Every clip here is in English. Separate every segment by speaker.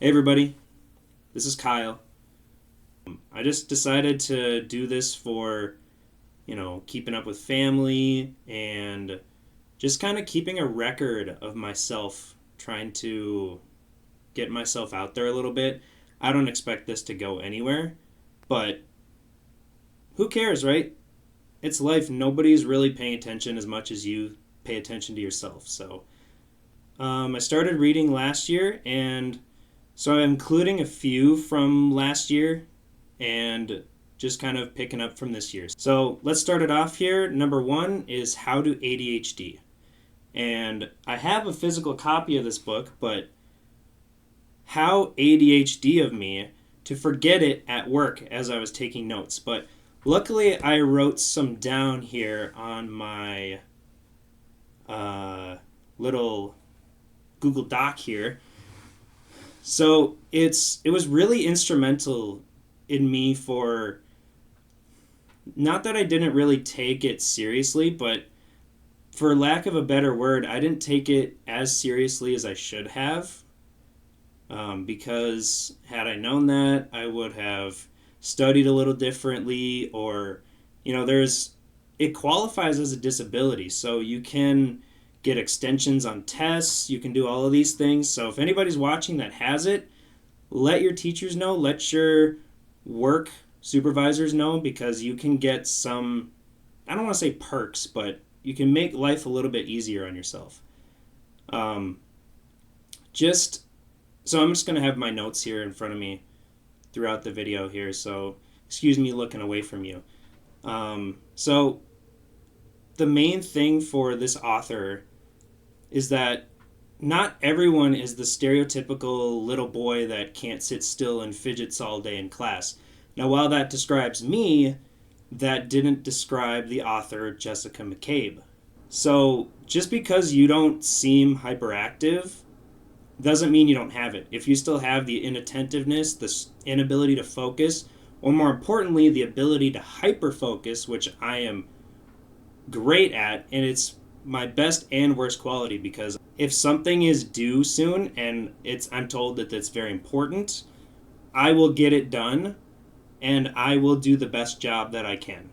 Speaker 1: Hey everybody, this is Kyle. I just decided to do this for, keeping up with family and just kind of keeping a record of myself, trying to get myself out there a little bit. I don't expect this to go anywhere, but who cares, right? It's life. Nobody's really paying attention as much as you pay attention to yourself. I started reading last year, and so I'm including a few from last year and just kind of picking up from this year. So let's start it off here. Number one is How to ADHD. And I have a physical copy of this book, but how ADHD of me to forget it at work as I was taking notes. But luckily, I wrote some down here on my little Google Doc here. So it was really instrumental in me for, not that I didn't really take it seriously, but for lack of a better word, I didn't take it as seriously as I should have. Because had I known that, I would have studied a little differently, or, it qualifies as a disability, so you can get extensions on tests, you can do all of these things. So if anybody's watching that has it, let your teachers know, let your work supervisors know, because you can get some, I don't want to say perks, but you can make life a little bit easier on yourself. Just so I'm just going to have my notes here in front of me throughout the video here, so excuse me looking away from you. So the main thing for this author is that not everyone is the stereotypical little boy that can't sit still and fidgets all day in class. Now, while that describes me, that didn't describe the author, Jessica McCabe. So just because you don't seem hyperactive doesn't mean you don't have it. If you still have the inattentiveness, the inability to focus, or more importantly, the ability to hyperfocus, which I am great at, and it's my best and worst quality, because if something is due soon and I'm told that it's very important, I will get it done and I will do the best job that I can.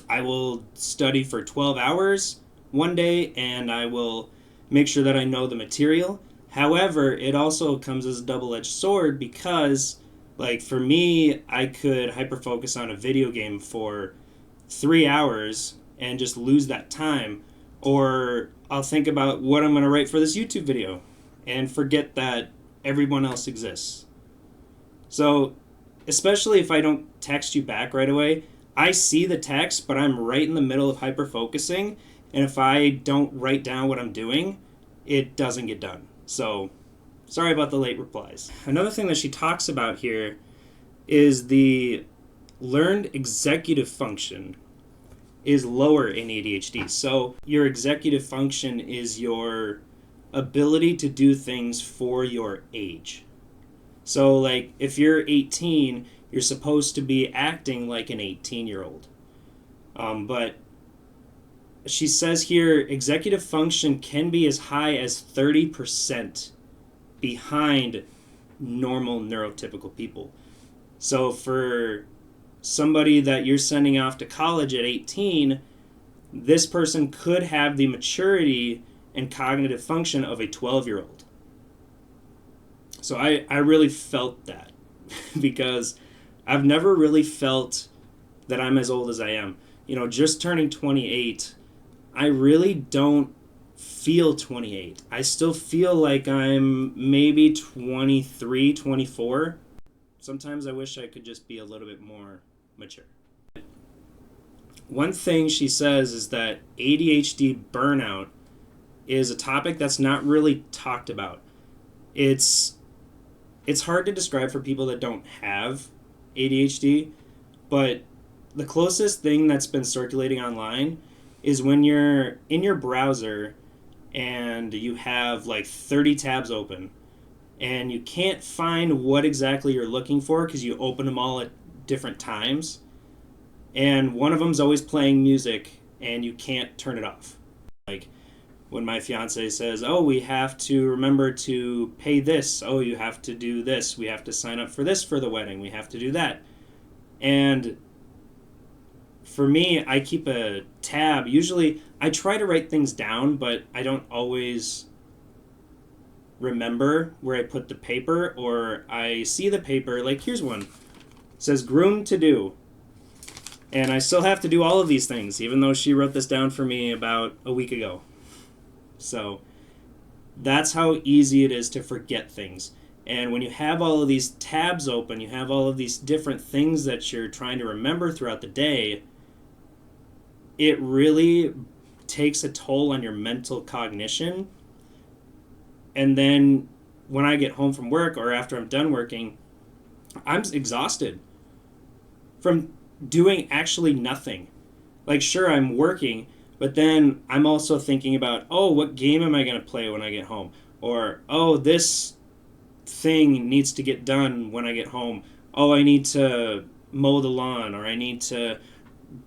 Speaker 1: I will study for 12 hours one day and I will make sure that I know the material. However, it also comes as a double-edged sword, because, like, for me, I could hyperfocus on a video game for 3 hours and just lose that time. Or I'll think about what I'm going to write for this YouTube video and forget that everyone else exists. So, especially if I don't text you back right away, I see the text, but I'm right in the middle of hyper-focusing, and if I don't write down what I'm doing, it doesn't get done. So, sorry about the late replies. Another thing that she talks about here is the learned executive function is lower in ADHD. So your executive function is your ability to do things for your age. So, like, if you're 18, you're supposed to be acting like an 18-year-old. But she says here, executive function can be as high as 30% behind normal neurotypical people. So for somebody that you're sending off to college at 18, this person could have the maturity and cognitive function of a 12-year-old. So I really felt that because I've never really felt that I'm as old as I am. Just turning 28, I really don't feel 28. I still feel like I'm maybe 23, 24. Sometimes I wish I could just be a little bit more mature. One thing she says is that ADHD burnout is a topic that's not really talked about. It's hard to describe for people that don't have ADHD, but the closest thing that's been circulating online is when you're in your browser and you have like 30 tabs open and you can't find what exactly you're looking for because you open them all at different times, and one of them's always playing music and you can't turn it off. Like, When my fiance says, oh, we have to remember to pay this. Oh, you have to do this. We have to sign up for this for the wedding. We have to do that. And for me, I keep a tab. Usually, I try to write things down, but I don't always remember where I put the paper, or I see the paper. Like, here's one. It says groom to do. And I still have to do all of these things, even though she wrote this down for me about a week ago. So that's how easy it is to forget things. And when you have all of these tabs open, you have all of these different things that you're trying to remember throughout the day, it really takes a toll on your mental cognition. And then when I get home from work or after I'm done working, I'm exhausted from doing actually nothing. Like, sure, I'm working, but then I'm also thinking about, oh, what game am I going to play when I get home? Or, oh, this thing needs to get done when I get home. Oh, I need to mow the lawn, or I need to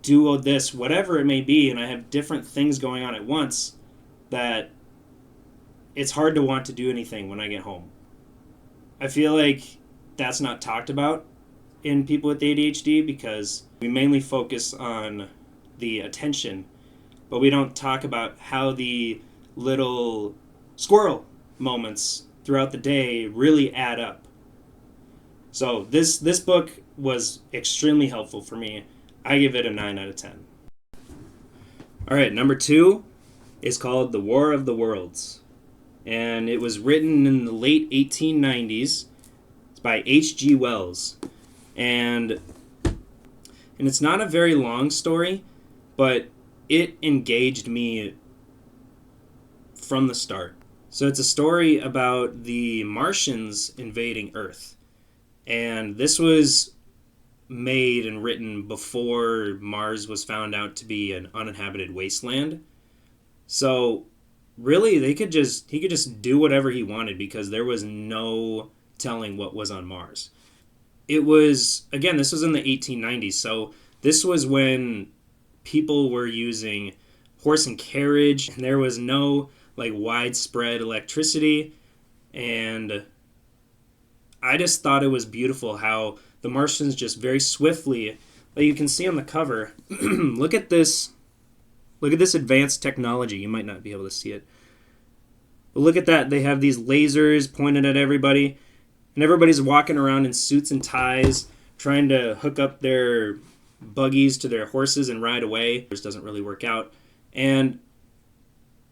Speaker 1: do this, whatever it may be. And I have different things going on at once that it's hard to want to do anything when I get home. I feel like that's not talked about in people with ADHD because we mainly focus on the attention, but we don't talk about how the little squirrel moments throughout the day really add up. So this book was extremely helpful for me. I give it a 9 out of 10. All right, number 2 is called The War of the Worlds. And it was written in the late 1890s. It's by H.G. Wells. And it's not a very long story, but it engaged me from the start. So it's a story about the Martians invading Earth. And this was made and written before Mars was found out to be an uninhabited wasteland. So really, he could just do whatever he wanted because there was no telling what was on Mars. It was, again, this was in the 1890s, so this was when people were using horse and carriage, and there was no widespread electricity, and I just thought it was beautiful how the Martians just very swiftly, like you can see on the cover, look at this advanced technology. You might not be able to see it. But look at that. They have these lasers pointed at everybody, and everybody's walking around in suits and ties, trying to hook up their buggies to their horses and ride away. This doesn't really work out. And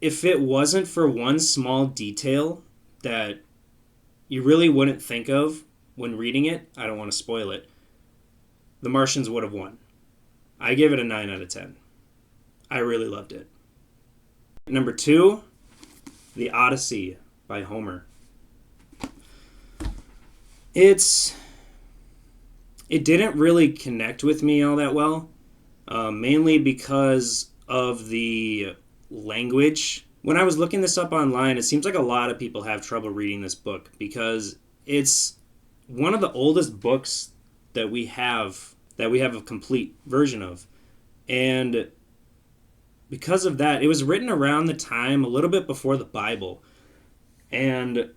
Speaker 1: if it wasn't for one small detail that you really wouldn't think of when reading it, I don't want to spoil it, the Martians would have won. I give it a 9 out of 10. I really loved it. Number 2, The Odyssey by Homer. It didn't really connect with me all that well, mainly because of the language. When I was looking this up online, it seems like a lot of people have trouble reading this book because it's one of the oldest books that we have a complete version of. And because of that, it was written around the time, a little bit before the Bible. And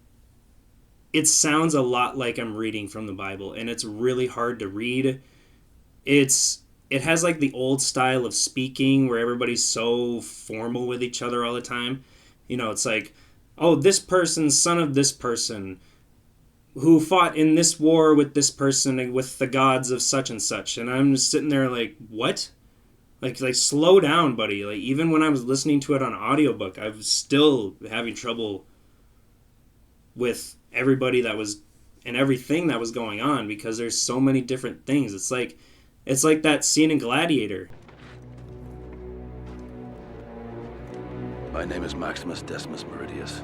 Speaker 1: it sounds a lot like I'm reading from the Bible, and it's really hard to read. It has like the old style of speaking where everybody's so formal with each other all the time. You know, it's like, oh, this person's son of this person who fought in this war with this person with the gods of such and such. And I'm just sitting there like, what? Like slow down, buddy. Like, even when I was listening to it on audiobook, I was still having trouble with everybody that was and everything that was going on because there's so many different things. It's like that scene in Gladiator.
Speaker 2: My name is Maximus Decimus Meridius,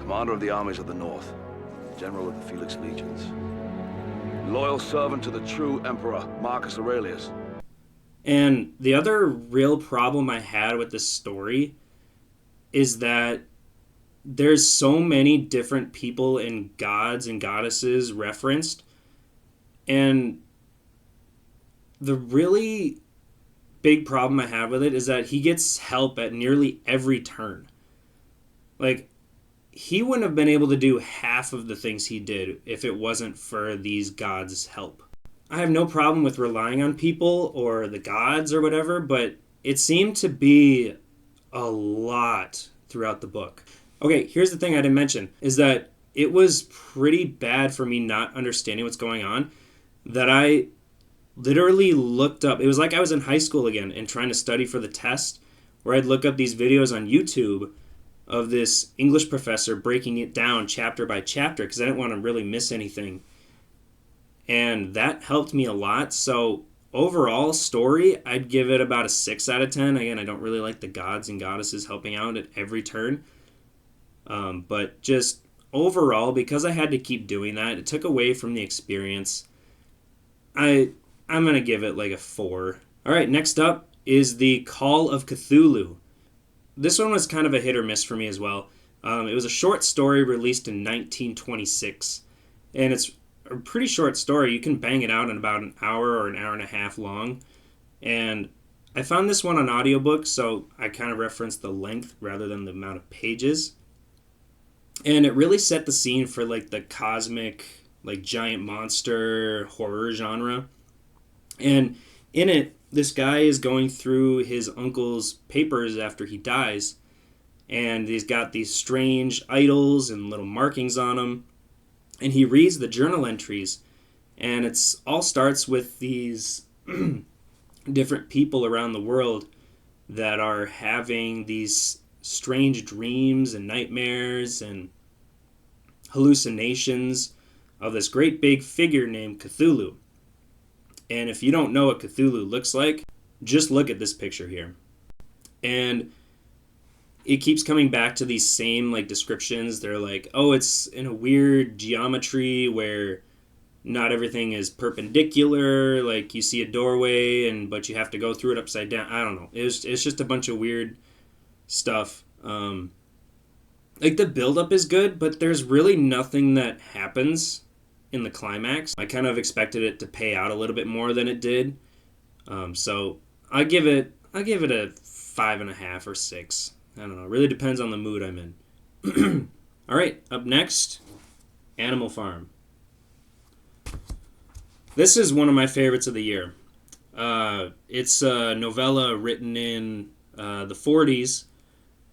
Speaker 2: commander of the armies of the North, general of the Felix Legions, loyal servant to the true emperor, Marcus Aurelius.
Speaker 1: And the other real problem I had with this story is that there's so many different people and gods and goddesses referenced, and the really big problem I have with it is that he gets help at nearly every turn. Like, he wouldn't have been able to do half of the things he did if it wasn't for these gods' help. I have no problem with relying on people or the gods or whatever, but it seemed to be a lot throughout the book. Okay, here's the thing I didn't mention is that it was pretty bad for me not understanding what's going on, that I literally looked up. It was like I was in high school again and trying to study for the test, where I'd look up these videos on YouTube of this English professor breaking it down chapter by chapter because I didn't want to really miss anything. And that helped me a lot. So overall story, I'd give it about a 6 out of 10. Again, I don't really like the gods and goddesses helping out at every turn. But just overall, because I had to keep doing that, it took away from the experience. I'm going to give it like a 4. All right, next up is the Call of Cthulhu. This one was kind of a hit or miss for me as well. It was a short story released in 1926. And it's a pretty short story. You can bang it out in about an hour or an hour and a half long. And I found this one on audiobook, so I kind of referenced the length rather than the amount of pages. And it really set the scene for like the cosmic, like giant monster horror genre. And in it, this guy is going through his uncle's papers after he dies. And he's got these strange idols and little markings on them. And he reads the journal entries. And it's all starts with these different people around the world that are having these strange dreams and nightmares and hallucinations of this great big figure named Cthulhu. And if you don't know what Cthulhu looks like, just look at this picture here. And it keeps coming back to these same like descriptions. They're like, oh, it's in a weird geometry where not everything is perpendicular. Like you see a doorway, but you have to go through it upside down. I don't know. It's just a bunch of weird stuff. Like the buildup is good, but there's really nothing that happens in the climax. I kind of expected it to pay out a little bit more than it did. So I give it a 5.5 or 6. I don't know. It really depends on the mood I'm in. All right, up next, Animal Farm. This is one of my favorites of the year. It's a novella written in the 40s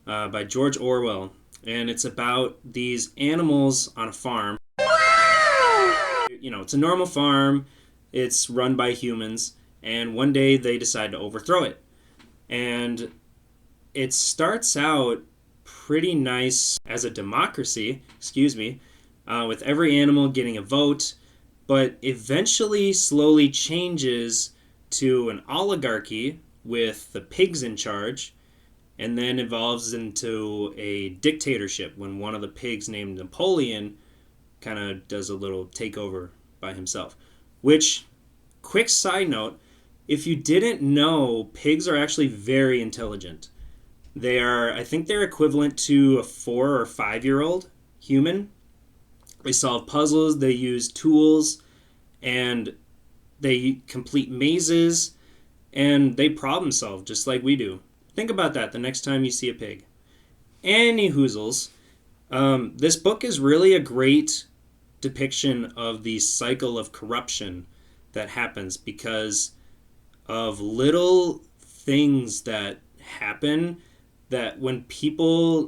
Speaker 1: by George Orwell, and it's about these animals on a farm. You know, it's a normal farm. It's run by humans, and one day they decide to overthrow it. And it starts out pretty nice as a democracy, with every animal getting a vote, but eventually slowly changes to an oligarchy with the pigs in charge, and then evolves into a dictatorship when one of the pigs named Napoleon kind of does a little takeover by himself. Which, quick side note, if you didn't know, pigs are actually very intelligent. I think they're equivalent to a 4 or 5-year-old human. They solve puzzles, they use tools, and they complete mazes, and they problem solve just like we do. Think about that the next time you see a pig. Any hoozles, this book is really a great depiction of the cycle of corruption that happens because of little things that happen that when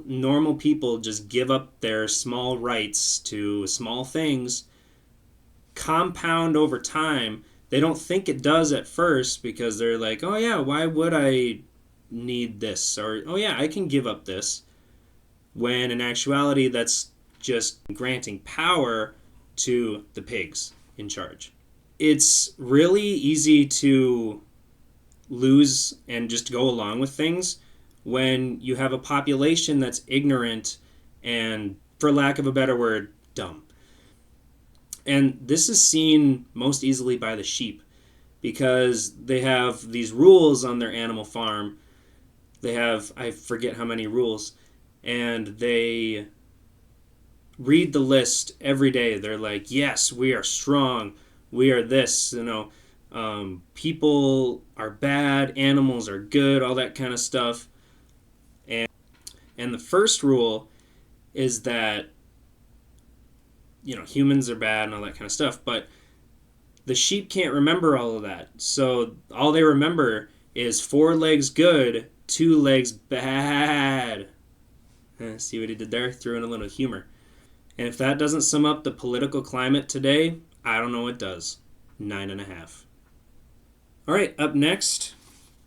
Speaker 1: normal people just give up their small rights to small things, compound over time. They don't think it does at first because they're like, oh yeah, why would I need this? Or, oh yeah, I can give up this. When in actuality, that's just granting power to the pigs in charge. It's really easy to lose and just go along with things when you have a population that's ignorant and, for lack of a better word, dumb. And this is seen most easily by the sheep because they have these rules on their animal farm. They have, I forget how many rules, and they read the list every day. They're like, yes, we are strong. We are this, people are bad, animals are good, all that kind of stuff. And the first rule is that, humans are bad and all that kind of stuff, but the sheep can't remember all of that. So all they remember is 4 legs good, 2 legs bad. See what he did there? Threw in a little humor. And if that doesn't sum up the political climate today, I don't know what does. 9.5. All right, up next,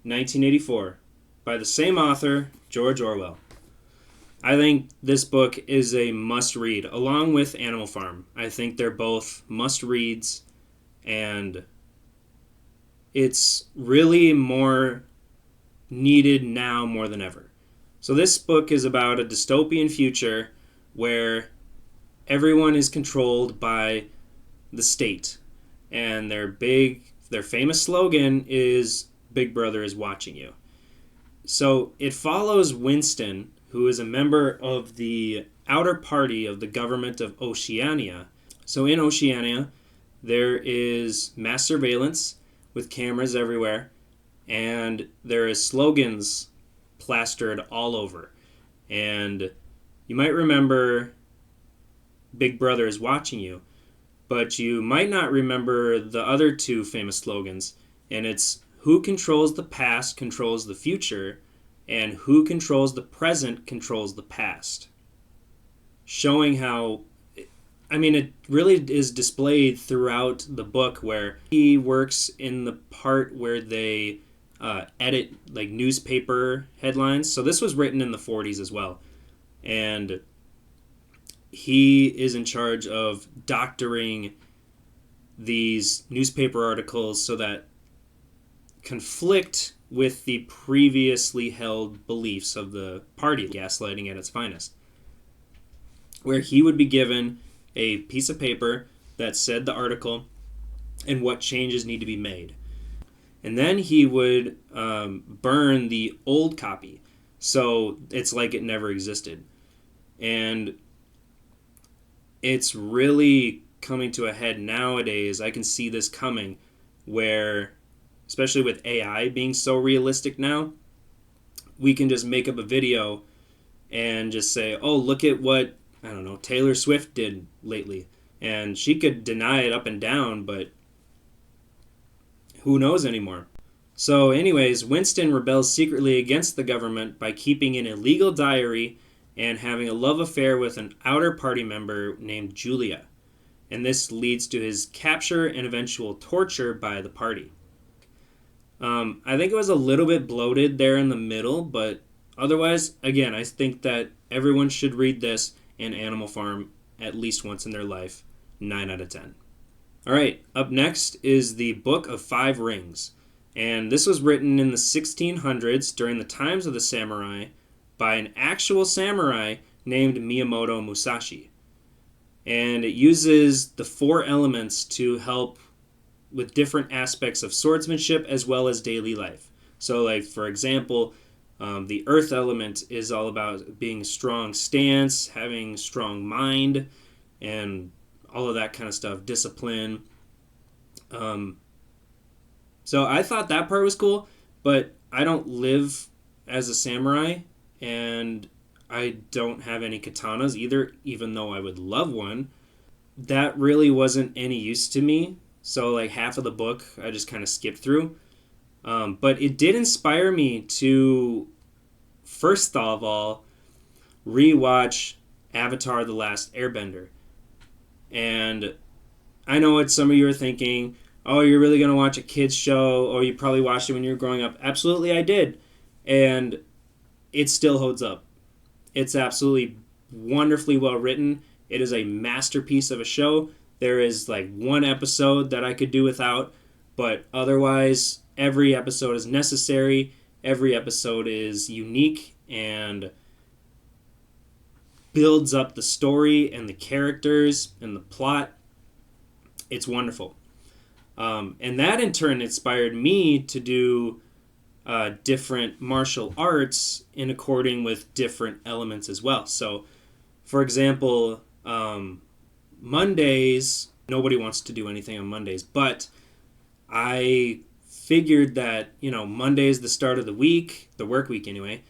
Speaker 1: 1984, by the same author, George Orwell. I think this book is a must-read, along with Animal Farm. I think they're both must-reads, and it's really more needed now more than ever. So this book is about a dystopian future where everyone is controlled by the state, and their famous slogan is Big Brother is watching you. So it follows Winston, who is a member of the outer party of the government of Oceania. So in Oceania, there is mass surveillance with cameras everywhere, and there is slogans plastered all over. And you might remember Big Brother is watching you, but you might not remember the other 2 famous slogans, and it's who controls the past controls the future, and who controls the present controls the past. Showing how, it really is displayed throughout the book, where he works in the part where they edit like newspaper headlines. So this was written in the 40s as well. And he is in charge of doctoring these newspaper articles so that conflict with the previously held beliefs of the party, gaslighting at its finest. Where he would be given a piece of paper that said the article and what changes need to be made. And then he would burn the old copy, so it's like it never existed. And it's really coming to a head nowadays. I can see this coming, where, especially with AI being so realistic now, we can just make up a video and just say, oh, look at what, Taylor Swift did lately. And she could deny it up and down, but who knows anymore? So anyways, Winston rebels secretly against the government by keeping an illegal diary and having a love affair with an outer party member named Julia. And this leads to his capture and eventual torture by the party. I think it was a little bit bloated there in the middle, but otherwise, again, I think that everyone should read this and Animal Farm at least once in their life. 9 out of 10. All right, up next is the Book of 5 Rings. And this was written in the 1600s during the times of the samurai by an actual samurai named Miyamoto Musashi. And it uses the 4 elements to help with different aspects of swordsmanship as well as daily life. So, like, for example, the earth element is all about being a strong stance, having strong mind, and all of that kind of stuff, discipline. So I thought that part was cool, but I don't live as a samurai, and I don't have any katanas either, even though I would love one. That really wasn't any use to me, so like half of the book I just kind of skipped through. But it did inspire me to, first of all, rewatch Avatar: The Last Airbender. And I know what some of you are thinking, oh, you're really going to watch a kid's show, or you probably watched it when you were growing up. Absolutely, I did. And it still holds up. It's absolutely wonderfully well written. It is a masterpiece of a show. There is like one episode that I could do without, but otherwise, every episode is necessary. Every episode is unique and builds up the story and the characters and the plot. It's wonderful. And that in turn inspired me to do different martial arts in according with different elements as well. So, for example, Mondays, nobody wants to do anything on Mondays, but I figured that, Monday is the start of the week, the work week anyway,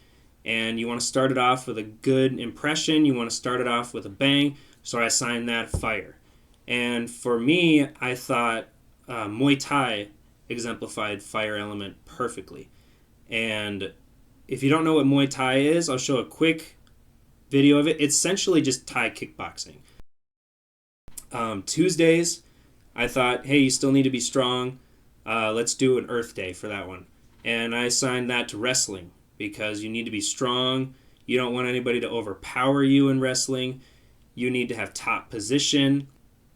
Speaker 1: and you want to start it off with a good impression. You want to start it off with a bang. So I assigned that fire. And for me, I thought Muay Thai exemplified fire element perfectly. And if you don't know what Muay Thai is, I'll show a quick video of it. It's essentially just Thai kickboxing. Tuesdays, I thought, hey, you still need to be strong. Let's do an Earth Day for that one. And I assigned that to wrestling because you need to be strong. You don't want anybody to overpower you in wrestling. You need to have top position.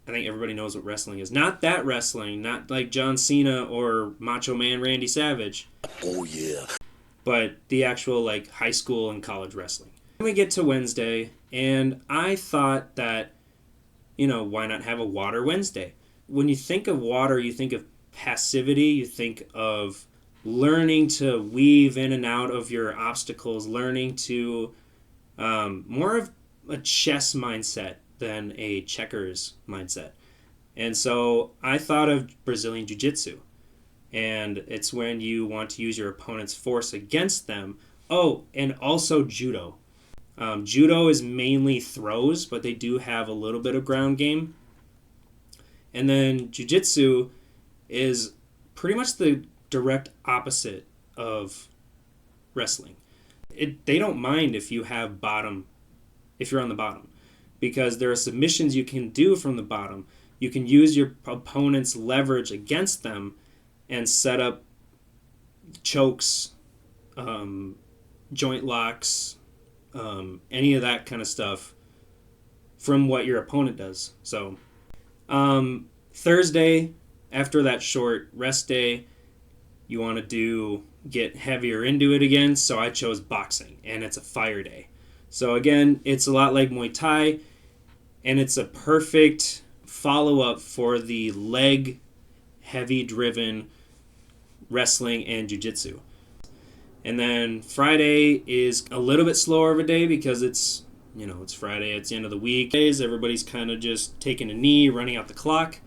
Speaker 1: I think everybody knows what wrestling is. Not that wrestling, not like John Cena or Macho Man Randy Savage.
Speaker 2: Oh, yeah.
Speaker 1: But the actual like high school and college wrestling. Then we get to Wednesday, and I thought that, why not have a Water Wednesday? When you think of water, you think of passivity, you think of learning to weave in and out of your obstacles, learning to more of a chess mindset than a checkers mindset. And so I thought of Brazilian Jiu-Jitsu. And it's when you want to use your opponent's force against them. Oh, and also Judo. Judo is mainly throws, but they do have a little bit of ground game. And then Jiu-Jitsu is pretty much the direct opposite of wrestling. They don't mind if you're on the bottom, because there are submissions you can do from the bottom. You can use your opponent's leverage against them and set up chokes, joint locks, any of that kind of stuff from what your opponent does. So Thursday, after that short rest day, you want to get heavier into it again. So I chose boxing, and it's a fire day. So again, it's a lot like Muay Thai, and it's a perfect follow-up for the leg heavy driven wrestling and jiu-jitsu. And then Friday is a little bit slower of a day because it's Friday, it's the end of the week. Everybody's kind of just taking a knee, running out the clock.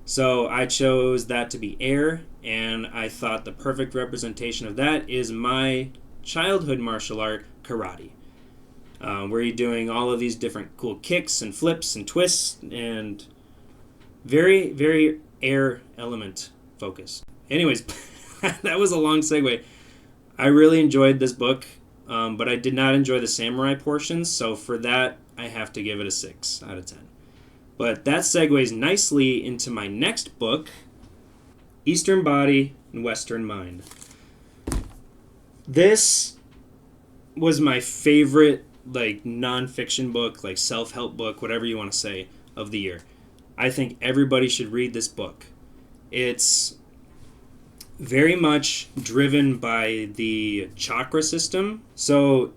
Speaker 1: So I chose that to be air, and I thought the perfect representation of that is my childhood martial art, karate. Where you're doing all of these different cool kicks and flips and twists, and very, very air element focused. Anyways, that was a long segue. I really enjoyed this book, but I did not enjoy the samurai portions, so for that, I have to give it a 6 out of 10. But that segues nicely into my next book, Eastern Body and Western Mind. This was my favorite nonfiction book, self-help book, whatever you want to say, of the year. I think everybody should read this book. It's very much driven by the chakra system. So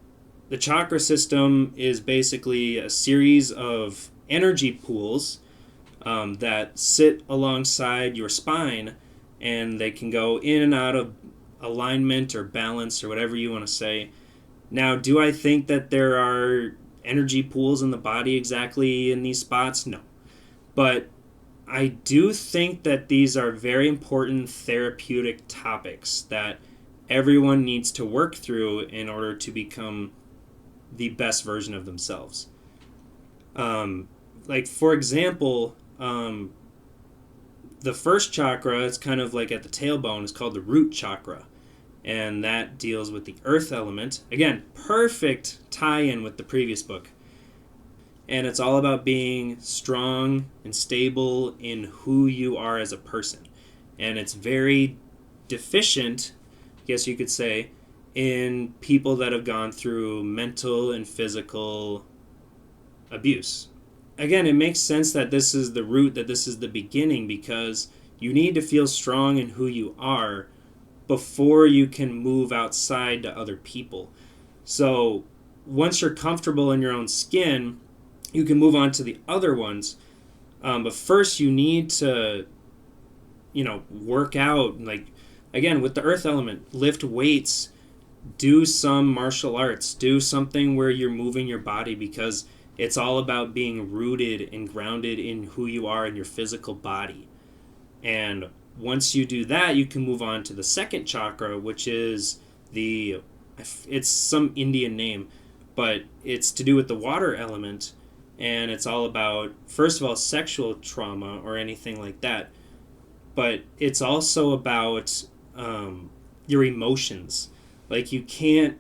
Speaker 1: the chakra system is basically a series of energy pools that sit alongside your spine, and they can go in and out of alignment or balance or whatever you want to say. Now, do I think that there are energy pools in the body exactly in these spots? No. But I do think that these are very important therapeutic topics that everyone needs to work through in order to become the best version of themselves. For example, the first chakra is kind of like at the tailbone. It's called the root chakra. And that deals with the earth element. Again, perfect tie-in with the previous book. And it's all about being strong and stable in who you are as a person. And it's very deficient, I guess you could say, in people that have gone through mental and physical abuse. Again, it makes sense that this is the root, that this is the beginning, because you need to feel strong in who you are before you can move outside to other people. So once you're comfortable in your own skin, you can move on to the other ones. But first you need to, work out. Again, with the earth element, lift weights, do some martial arts, do something where you're moving your body, because it's all about being rooted and grounded in who you are in your physical body. And once you do that, you can move on to the second chakra, which is the it's some Indian name, but it's to do with the water element, and it's all about, first of all, sexual trauma or anything like that, but it's also about your emotions. Like, you can't,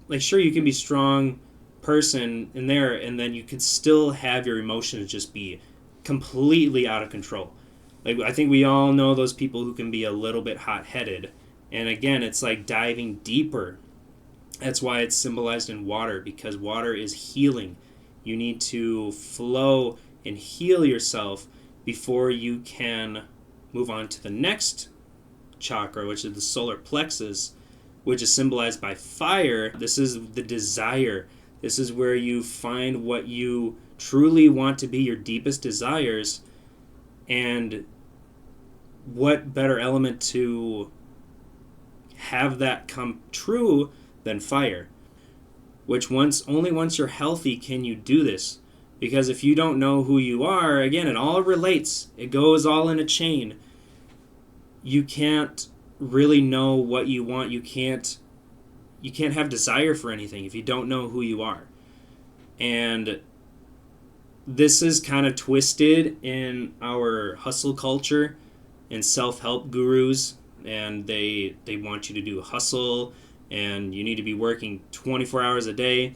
Speaker 1: like, sure, you can be strong person in there, and then you can still have your emotions just be completely out of control. Like, I think we all know those people who can be a little bit hot-headed, and again, it's like diving deeper. That's why it's symbolized in water, because water is healing. You need to flow and heal yourself before you can move on to the next chakra, which is the solar plexus, which is symbolized by fire. This is the desire. This is where you find what you truly want to be, your deepest desires. And what better element to have that come true than fire? Which only once you're healthy can you do this. Because if you don't know who you are, again, it all relates. It goes all in a chain. You can't really know what you want. You can't have desire for anything if you don't know who you are. And this is kind of twisted in our hustle culture and self-help gurus, and they want you to do hustle, and you need to be working 24 hours a day.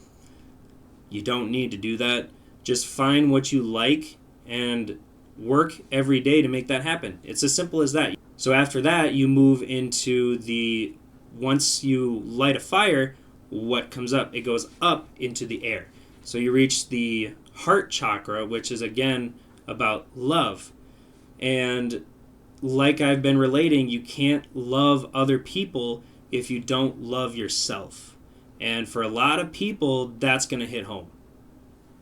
Speaker 1: You don't need to do that. Just find what you like and work every day to make that happen. It's as simple as that. So after that, you move into once you light a fire, what comes up? It goes up into the air. So you reach the heart chakra, which is again about love. And like I've been relating, you can't love other people if you don't love yourself. And for a lot of people, that's going to hit home.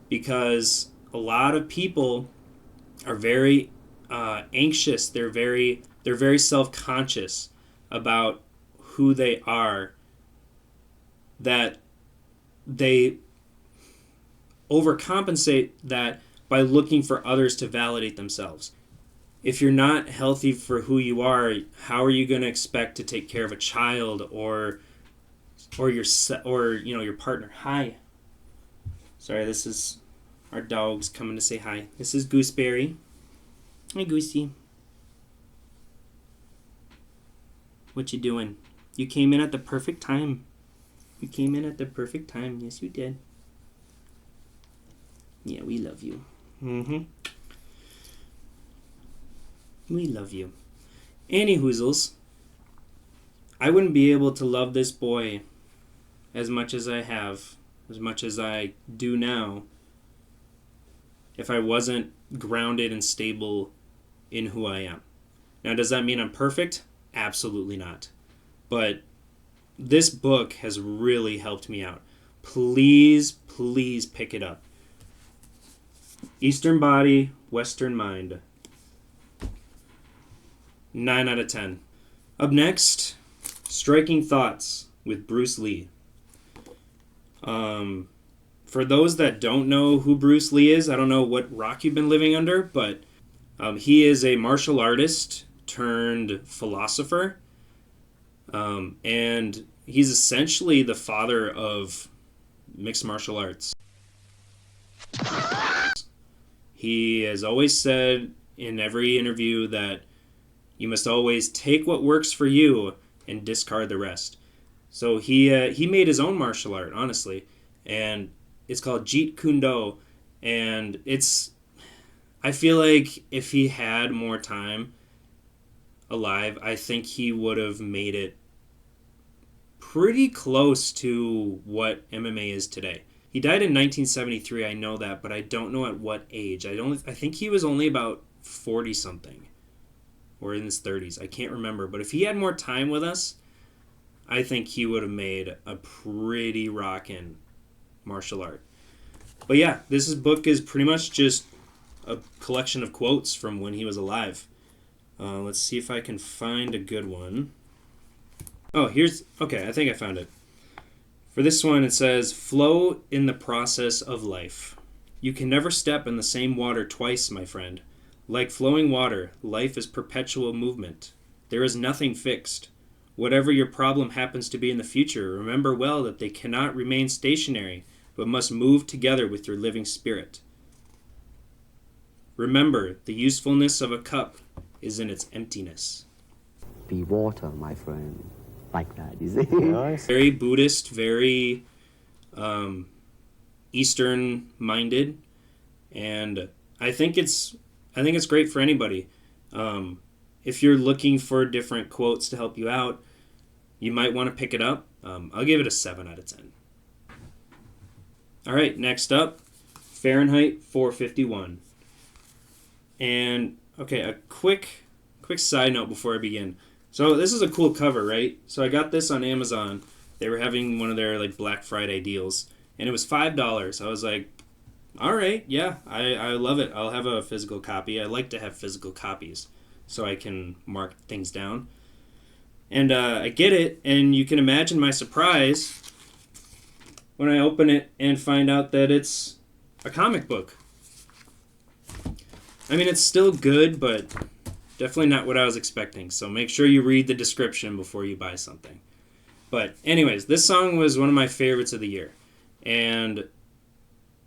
Speaker 1: Because a lot of people are very anxious. They're very self-conscious about who they are, that they overcompensate that by looking for others to validate themselves. If you're not healthy for who you are, how are you going to expect to take care of a child or your partner? Hi. Sorry, this is our dog's coming to say hi. This is Gooseberry. Hi, Goosey. What you doing? You came in at the perfect time. Yes, you did. Yeah, we love you. We love you. Any hoozles, I wouldn't be able to love this boy as much as I have, as much as I do now, if I wasn't grounded and stable in who I am. Now, does that mean I'm perfect? Absolutely not. But this book has really helped me out. Please pick it up. Eastern Body, Western Mind. 9 out of 10. Up next, Striking Thoughts with Bruce Lee. For those that don't know who Bruce Lee is, I don't know what rock you've been living under, but he is a martial artist turned philosopher. And he's essentially the father of mixed martial arts. He has always said in every interview that you must always take what works for you and discard the rest. So he made his own martial art, honestly, and it's called Jeet Kune Do, and I feel like if he had more time alive, I think he would have made it pretty close to what MMA is today. He died in 1973, I know that, but I don't know at what age. I think he was only about 40-something, or in his 30s. I can't remember, but if he had more time with us, I think he would have made a pretty rockin' martial art. But yeah, this book is pretty much just a collection of quotes from when he was alive. Let's see if I can find a good one. Oh, okay, I think I found it. For this one, it says, "Flow in the process of life. You can never step in the same water twice, my friend. Like flowing water, life is perpetual movement. There is nothing fixed. Whatever your problem happens to be in the future, remember well that they cannot remain stationary, but must move together with your living spirit. Remember, the usefulness of a cup is in its emptiness.
Speaker 3: Be water, my friend. Like that, you see?
Speaker 4: Nice.
Speaker 1: Very Buddhist, very Eastern-minded, and I think it's great for anybody. If you're looking for different quotes to help you out, you might want to pick it up. I'll give it a 7 out of 10. All right, next up, Fahrenheit 451. And, okay, a quick side note before I begin. So this is a cool cover, right? So I got this on Amazon. They were having one of their like Black Friday deals, and it was $5. I was like, all right, yeah, I love it. I'll have a physical copy. I like to have physical copies so I can mark things down. And I get it, and you can imagine my surprise when I open it and find out that it's a comic book. I mean, it's still good, but definitely not what I was expecting. So make sure you read the description before you buy something. But anyways, this song was one of my favorites of the year. And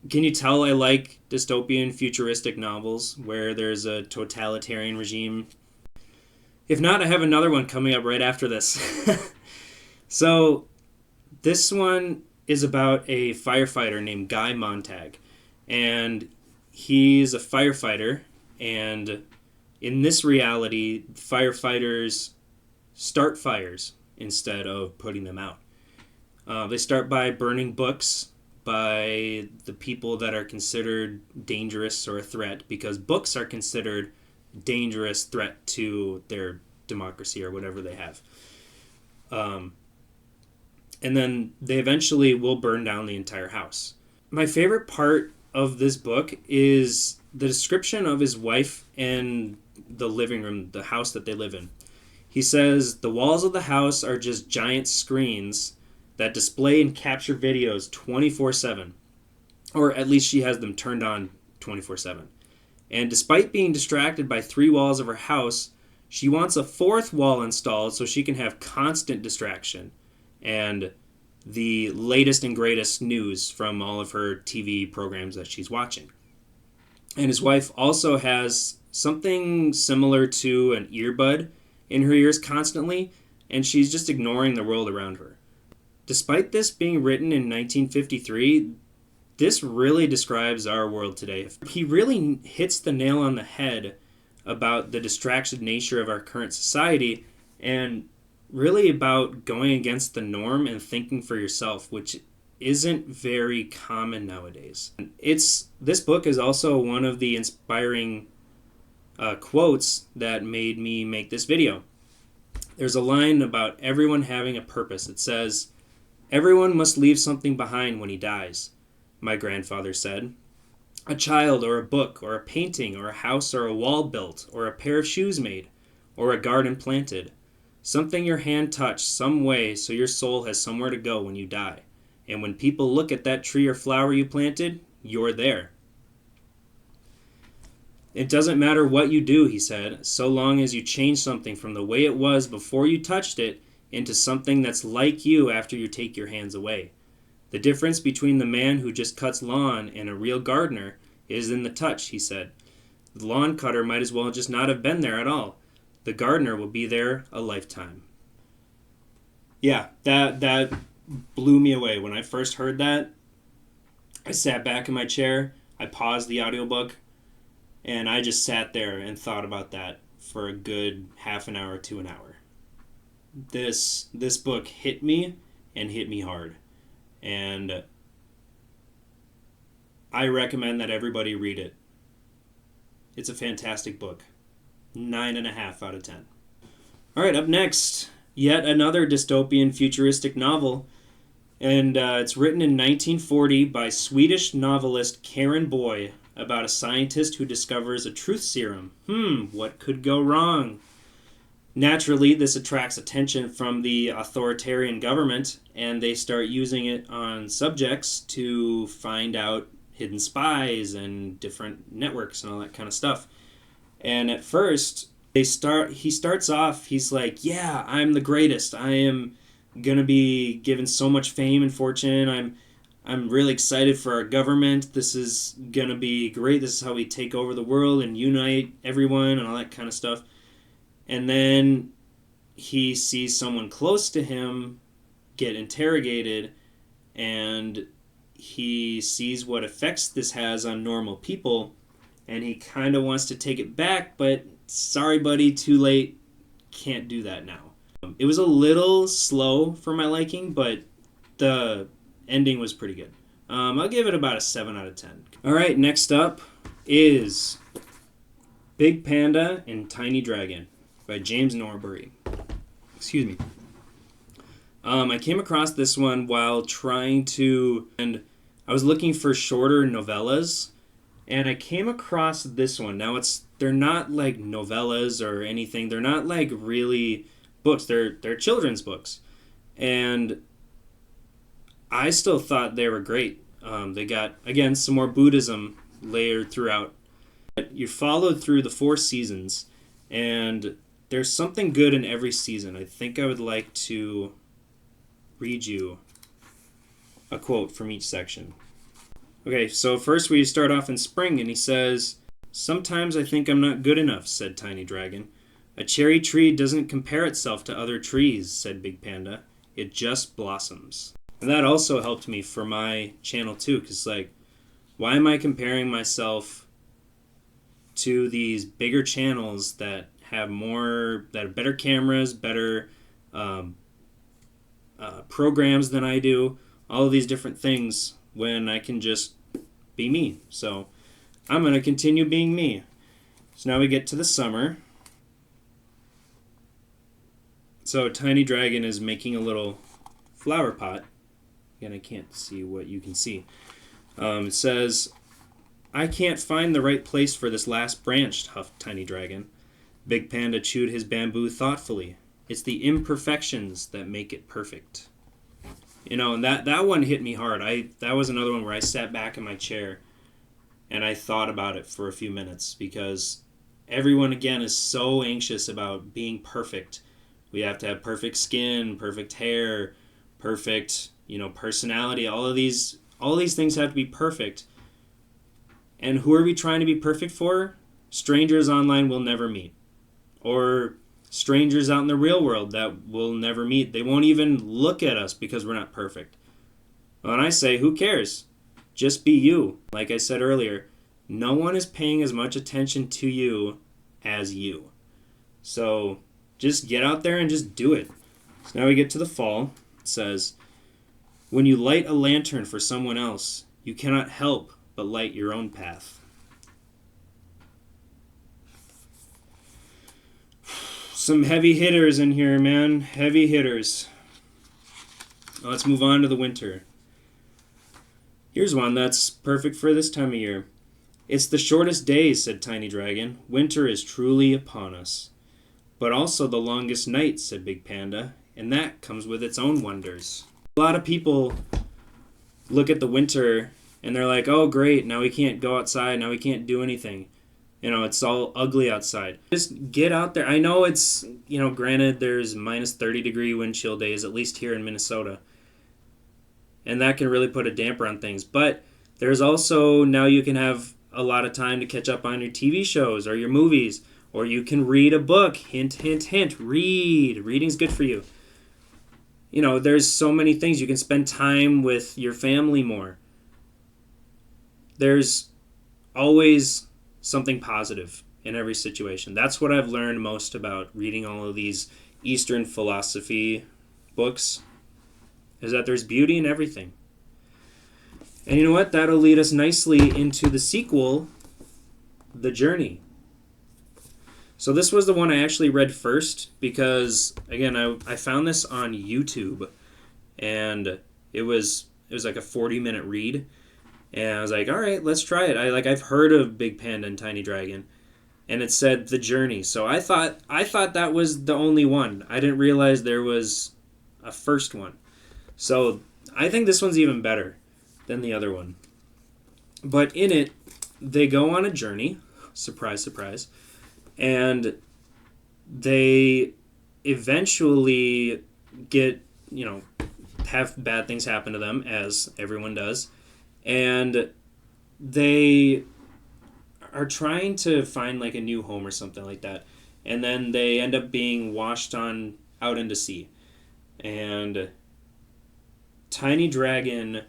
Speaker 1: can you tell I like dystopian futuristic novels where there's a totalitarian regime? If not, I have another one coming up right after this. So this one is about a firefighter named Guy Montag. And he's a firefighter, and in this reality, firefighters start fires instead of putting them out. They start by burning books by the people that are considered dangerous or a threat, because books are considered a dangerous threat to their democracy or whatever they have. And then they eventually will burn down the entire house. My favorite part of this book is the description of his wife and the living room, the house that they live in. He says, the walls of the house are just giant screens that display and capture videos 24/7. Or at least she has them turned on 24/7. And despite being distracted by 3 walls of her house, she wants a 4th wall installed so she can have constant distraction and the latest and greatest news from all of her TV programs that she's watching. And his wife also has something similar to an earbud in her ears constantly, and she's just ignoring the world around her. Despite this being written in 1953, this really describes our world today. He really hits the nail on the head about the distracted nature of our current society, and really about going against the norm and thinking for yourself, which isn't very common nowadays. This book is also one of the inspiring quotes that made me make this video. There's a line about everyone having a purpose. It says, "Everyone must leave something behind when he dies," my grandfather said. "A child or a book or a painting or a house or a wall built or a pair of shoes made or a garden planted. Something your hand touched some way so your soul has somewhere to go when you die. And when people look at that tree or flower you planted, you're there." "It doesn't matter what you do," he said, "so long as you change something from the way it was before you touched it into something that's like you after you take your hands away. The difference between the man who just cuts lawn and a real gardener is in the touch," he said. "The lawn cutter might as well just not have been there at all. The gardener will be there a lifetime." Yeah, that blew me away. When I first heard that, I sat back in my chair, I paused the audiobook, and I just sat there and thought about that for a good half an hour to an hour. This book hit me, and hit me hard. And I recommend that everybody read it. It's a fantastic book. 9.5 out of 10. All right, up next, yet another dystopian futuristic novel. And it's written in 1940 by Swedish novelist Karen Boye about a scientist who discovers a truth serum. What could go wrong? Naturally, this attracts attention from the authoritarian government, and they start using it on subjects to find out hidden spies and different networks and all that kind of stuff. And at first, He starts off, he's like, yeah, I'm the greatest. I am gonna be given so much fame and fortune. I'm really excited for our government. This is gonna be great. This is how we take over the world and unite everyone and all that kind of stuff. And then he sees someone close to him get interrogated, and he sees what effects this has on normal people, and he kind of wants to take it back, but sorry buddy, too late, can't do that now. It was a little slow for my liking, but the ending was pretty good. I'll give it about a 7 out of 10. Alright, next up is Big Panda and Tiny Dragon by James Norbury. Excuse me. I came across this one while and I was looking for shorter novellas, and I came across this one. Now they're not like novellas or anything. They're not like really books. They're children's books, and I still thought they were great. They got, again, some more Buddhism layered throughout. You followed through the 4 seasons, and there's something good in every season. I think I would like to read you a quote from each section. Okay, so first we start off in spring, and he says, "Sometimes I think I'm not good enough," said Tiny Dragon. "A cherry tree doesn't compare itself to other trees," said Big Panda. "It just blossoms." And that also helped me for my channel too, because like, why am I comparing myself to these bigger channels that have better cameras, better programs than I do, all of these different things, when I can just be me? So I'm going to continue being me. So now we get to the summer. So Tiny Dragon is making a little flower pot. Again, I can't see what you can see. It says, "I can't find the right place for this last branch," huffed Tiny Dragon. Big Panda chewed his bamboo thoughtfully. "It's the imperfections that make it perfect." And that one hit me hard. That was another one where I sat back in my chair and I thought about it for a few minutes, because everyone, again, is so anxious about being perfect. We have to have perfect skin, perfect hair, perfect, personality. All of these things have to be perfect. And who are we trying to be perfect for? Strangers online we'll never meet. Or strangers out in the real world that we'll never meet. They won't even look at us because we're not perfect. Well, and I say, who cares? Just be you. Like I said earlier, no one is paying as much attention to you as you. So just get out there and just do it. So now we get to the fall. It says, "When you light a lantern for someone else, you cannot help but light your own path." Some heavy hitters in here, man. Heavy hitters. Let's move on to the winter. Here's one that's perfect for this time of year. "It's the shortest days," said Tiny Dragon. "Winter is truly upon us." "But also the longest night," said Big Panda. "And that comes with its own wonders." A lot of people look at the winter and they're like, "Oh, great, now we can't go outside, now we can't do anything. It's all ugly outside." Just get out there. I know it's, granted there's minus 30 degree wind chill days, at least here in Minnesota. And that can really put a damper on things. But there's also, now you can have a lot of time to catch up on your TV shows or your movies, or you can read a book. Hint, hint, hint. Read. Reading's good for you. There's so many things. You can spend time with your family more. There's always something positive in every situation. That's what I've learned most about reading all of these Eastern philosophy books, is that there's beauty in everything. And you know what? That'll lead us nicely into the sequel, The Journey. So this was the one I actually read first because, again, I found this on YouTube, and it was like a 40-minute read, and I was like, all right, let's try it. I've heard of Big Panda and Tiny Dragon, and it said The Journey. So I thought that was the only one. I didn't realize there was a first one. So I think this one's even better than the other one. But in it, they go on a journey. Surprise, surprise. And they eventually get, have bad things happen to them, as everyone does, and they are trying to find like a new home or something like that, and then they end up being washed on out into sea. And Tiny Dragon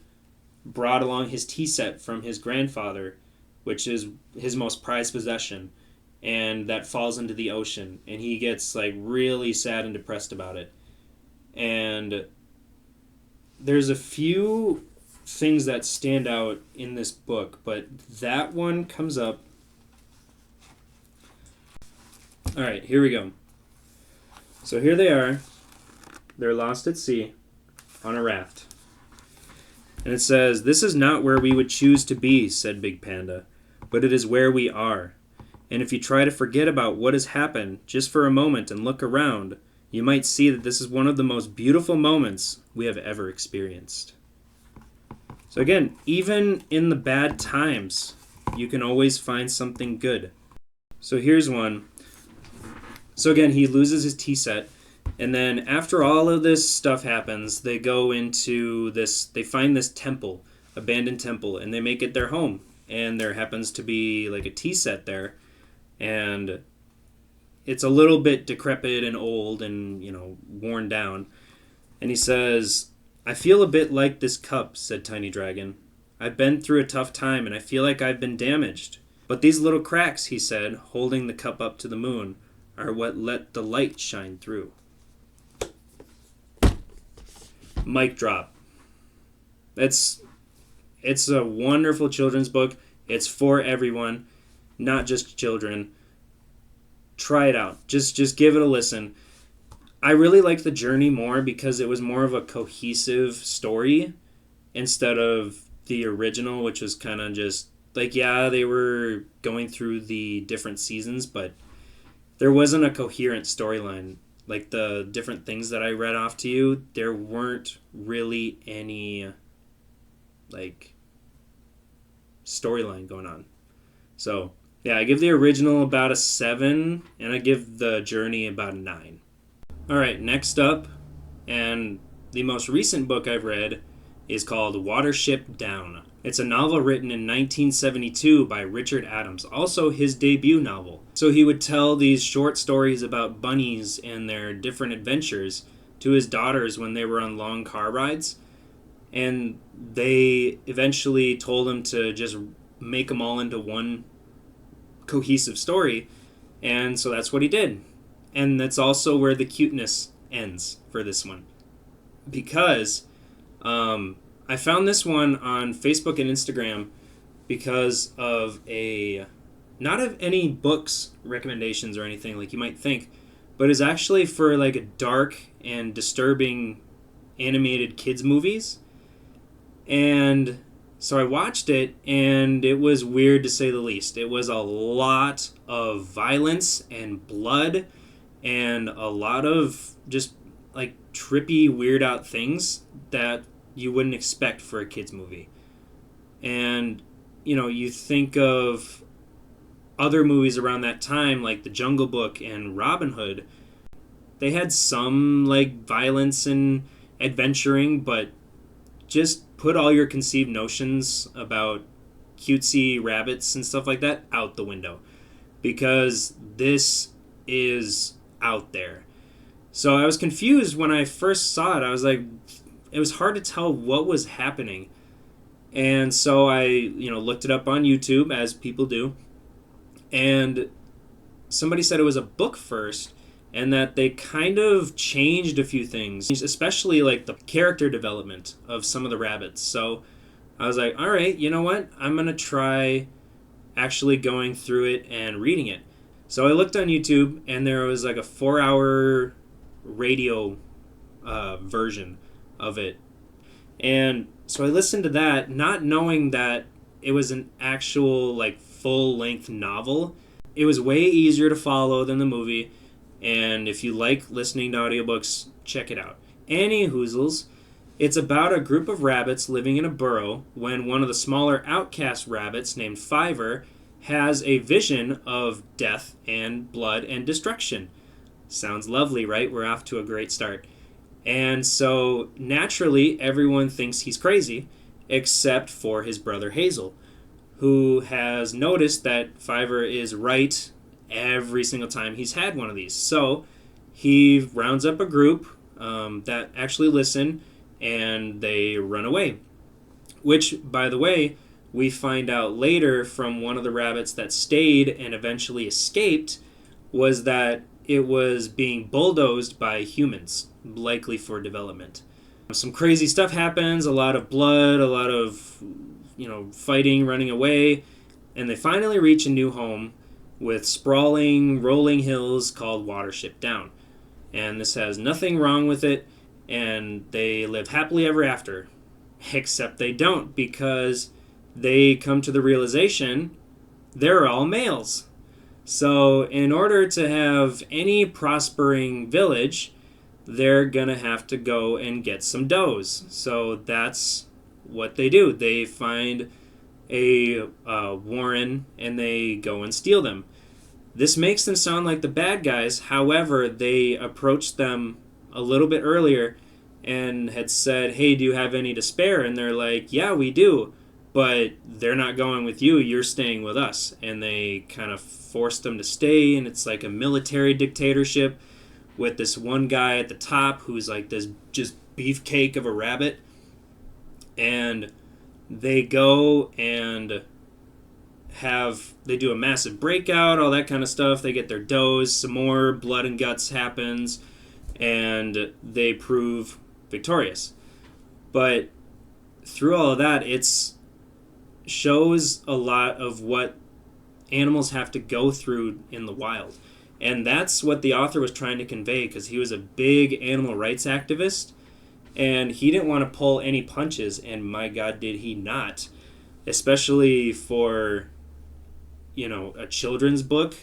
Speaker 1: brought along his tea set from his grandfather, which is his most prized possession, and that falls into the ocean, and he gets like really sad and depressed about it. And there's a few things that stand out in this book, but that one comes up. All right, here we go. So here they are. They're lost at sea on a raft. And it says, "This is not where we would choose to be," said Big Panda, "but it is where we are. And if you try to forget about what has happened just for a moment and look around, you might see that this is one of the most beautiful moments we have ever experienced." So again, even in the bad times, you can always find something good. So here's one. So again, he loses his tea set. And then after all of this stuff happens, they go into this, they find this temple, abandoned temple, and they make it their home. And there happens to be like a tea set there. And it's a little bit decrepit and old and, worn down. And he says, "I feel a bit like this cup," said Tiny Dragon. "I've been through a tough time and I feel like I've been damaged. But these little cracks," he said, holding the cup up to the moon, "are what let the light shine through." Mic drop. It's a wonderful children's book. It's for everyone, not just children. Try it out. Just give it a listen. I really liked The Journey more because it was more of a cohesive story instead of the original, which was kind of just like, yeah, they were going through the different seasons, but there wasn't a coherent storyline. Like the different things that I read off to you, there weren't really any like storyline going on. So yeah, I give the original about a 7, and I give The Journey about a 9. Alright, next up, and the most recent book I've read is called Watership Down. It's a novel written in 1972 by Richard Adams, also his debut novel. So he would tell these short stories about bunnies and their different adventures to his daughters when they were on long car rides. And they eventually told him to just make them all into one cohesive story. And so that's what he did. And that's also where the cuteness ends for this one. Because I found this one on Facebook and Instagram because of not of any books recommendations or anything like you might think, but it's actually for like a dark and disturbing animated kids movies. And so I watched it, and it was weird to say the least. It was a lot of violence and blood and a lot of just like trippy, weird out things that you wouldn't expect for a kids movie. And you think of other movies around that time like The Jungle Book and Robin Hood. They had some like violence and adventuring, but just put all your conceived notions about cutesy rabbits and stuff like that out the window, because this is out there. So I was confused when I first saw it. I was like, it was hard to tell what was happening. And so I, looked it up on YouTube, as people do. And somebody said it was a book first, and that they kind of changed a few things, especially like the character development of some of the rabbits. So I was like, all right, you know what? I'm going to try actually going through it and reading it. So I looked on YouTube, and there was like a 4-hour radio version of it. And so I listened to that, not knowing that it was an actual like full-length novel. It was way easier to follow than the movie, and if you like listening to audiobooks, check it out. Any Hoozles, it's about a group of rabbits living in a burrow when one of the smaller outcast rabbits named Fiver has a vision of death and blood and destruction. Sounds lovely, right? We're off to a great start. And so naturally, everyone thinks he's crazy, except for his brother Hazel, who has noticed that Fiver is right every single time he's had one of these. So he rounds up a group that actually listen, and they run away. Which, by the way, we find out later from one of the rabbits that stayed and eventually escaped was that it was being bulldozed by humans, likely for development. Some crazy stuff happens, a lot of blood, a lot of fighting, running away, and they finally reach a new home with sprawling, rolling hills called Watership Down. And this has nothing wrong with it, and they live happily ever after. Except they don't, because they come to the realization they're all males. So in order to have any prospering village, they're going to have to go and get some does. So that's what they do. They find a warren and they go and steal them. This makes them sound like the bad guys. However, they approached them a little bit earlier and had said, hey, do you have any to spare? And they're like, yeah, we do. But they're not going with you. You're staying with us. And they kind of forced them to stay. And it's like a military dictatorship with this one guy at the top who's like this just beefcake of a rabbit. And they go and they do a massive breakout, all that kind of stuff. They get their does, some more blood and guts happens, and they prove victorious. But through all of that, it's shows a lot of what animals have to go through in the wild. And that's what the author was trying to convey, because he was a big animal rights activist, and he didn't want to pull any punches, and my God, did he not. Especially for, a children's book.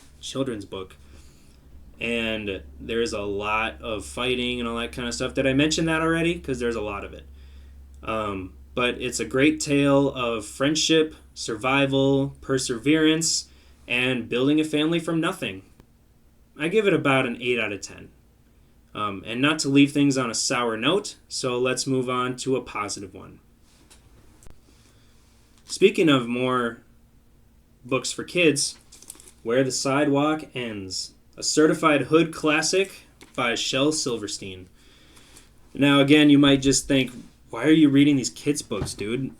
Speaker 1: And there's a lot of fighting and all that kind of stuff. Did I mention that already? Because there's a lot of it. But it's a great tale of friendship, survival, perseverance, and building a family from nothing. I give it about an 8 out of 10. And not to leave things on a sour note, so let's move on to a positive one. Speaking of more books for kids, Where the Sidewalk Ends, a certified hood classic by Shel Silverstein. Now, again, you might just think, why are you reading these kids' books, dude?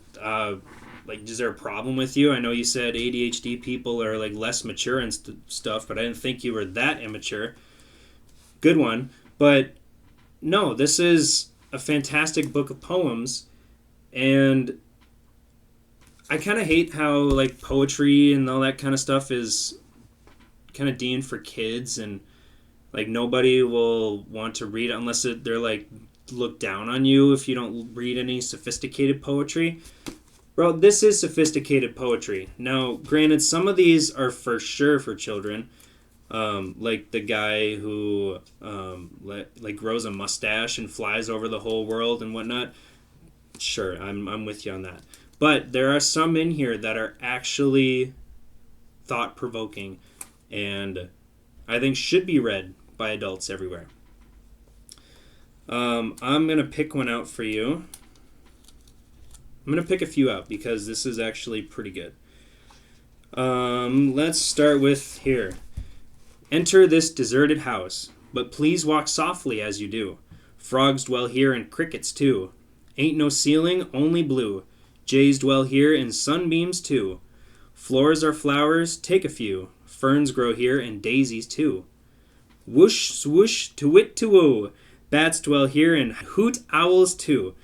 Speaker 1: Is there a problem with you? I know you said ADHD people are less mature and stuff, but I didn't think you were that immature. Good one. But no, this is a fantastic book of poems, and I kind of hate how poetry and all that kind of stuff is kind of deemed for kids, and nobody will want to read it unless they're look down on you if you don't read any sophisticated poetry. Bro, this is sophisticated poetry. Now, granted, some of these are for sure for children. Like the guy who grows a mustache and flies over the whole world and whatnot. Sure, I'm with you on that. But there are some in here that are actually thought-provoking and I think should be read by adults everywhere. I'm going to pick one out for you. I'm going to pick a few out because this is actually pretty good. Let's start with here. Enter this deserted house, but please walk softly as you do. Frogs dwell here and crickets too. Ain't no ceiling, only blue. Jays dwell here and sunbeams too. Floors are flowers, take a few. Ferns grow here and daisies too. Whoosh, swoosh, to-wit, to-woo. Bats dwell here and hoot owls too.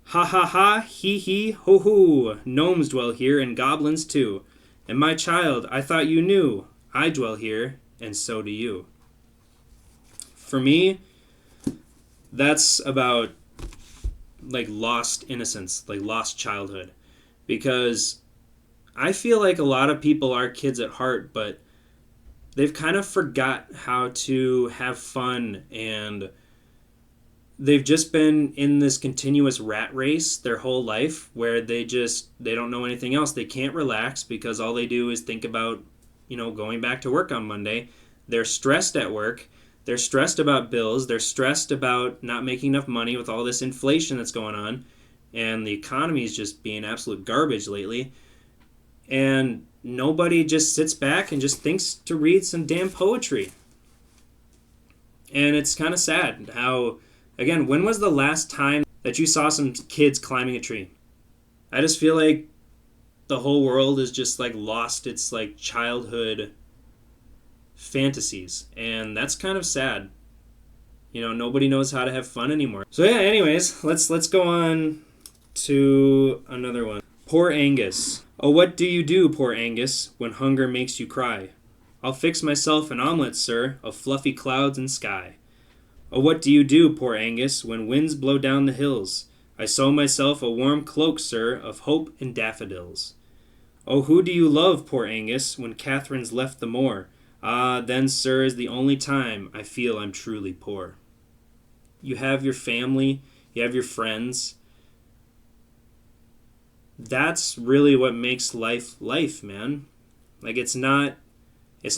Speaker 1: Ha ha ha, hee hee, ho ho. Gnomes dwell here and goblins too. And my child, I thought you knew. I dwell here, and so do you. For me, that's about lost innocence, lost childhood. Because I feel like a lot of people are kids at heart, but they've kind of forgot how to have fun, and they've just been in this continuous rat race their whole life where they don't know anything else. They can't relax because all they do is think about, going back to work on Monday. They're stressed at work. They're stressed about bills. They're stressed about not making enough money with all this inflation that's going on. And the economy is just being absolute garbage lately. And nobody just sits back and just thinks to read some damn poetry. And it's kind of sad how, again, when was the last time that you saw some kids climbing a tree? I just feel like the whole world is just like lost its like childhood fantasies, and that's kind of sad. You know, nobody knows how to have fun anymore. So yeah, anyways, let's go on to another one. Poor Angus. Oh, what do you do, poor Angus, when hunger makes you cry? I'll fix myself an omelette, sir, of fluffy clouds and sky. Oh, what do you do, poor Angus, when winds blow down the hills? I sew myself a warm cloak, sir, of hope and daffodils. Oh, who do you love, poor Angus, when Catherine's left the moor? Ah, then, sir, is the only time I feel I'm truly poor. You have your family, you have your friends. That's really what makes life life, man. Like, it's not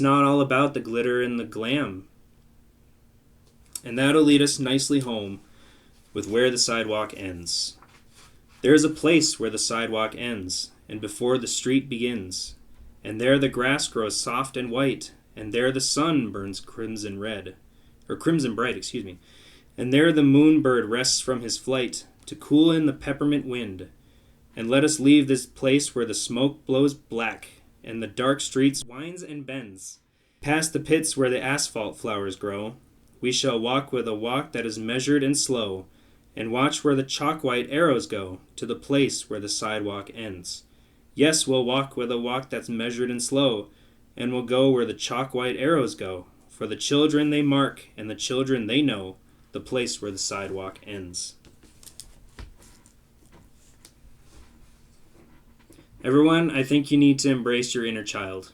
Speaker 1: all about the glitter and the glam. And that'll lead us nicely home with where the sidewalk ends. There is a place where the sidewalk ends, and before the street begins. And there the grass grows soft and white, and there the sun burns crimson bright, And there the moonbird rests from his flight, to cool in the peppermint wind. And let us leave this place where the smoke blows black, and the dark streets winds and bends. Past the pits where the asphalt flowers grow, we shall walk with a walk that is measured and slow, and watch where the chalk-white arrows go, to the place where the sidewalk ends. Yes, we'll walk with a walk that's measured and slow, and we'll go where the chalk-white arrows go, for the children they mark, and the children they know, the place where the sidewalk ends. Everyone, I think you need to embrace your inner child.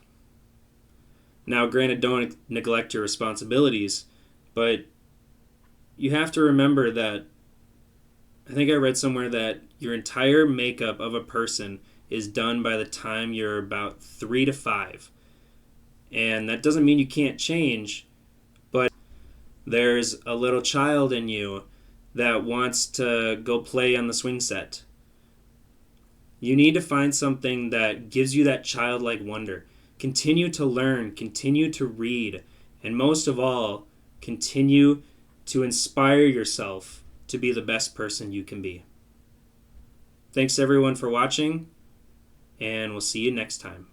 Speaker 1: Now, granted, don't neglect your responsibilities, but you have to remember that, I think I read somewhere that your entire makeup of a person is done by the time you're about 3 to 5. And that doesn't mean you can't change, but there's a little child in you that wants to go play on the swing set. You need to find something that gives you that childlike wonder. Continue to learn, continue to read, and most of all, continue to inspire yourself to be the best person you can be. Thanks everyone for watching, and we'll see you next time.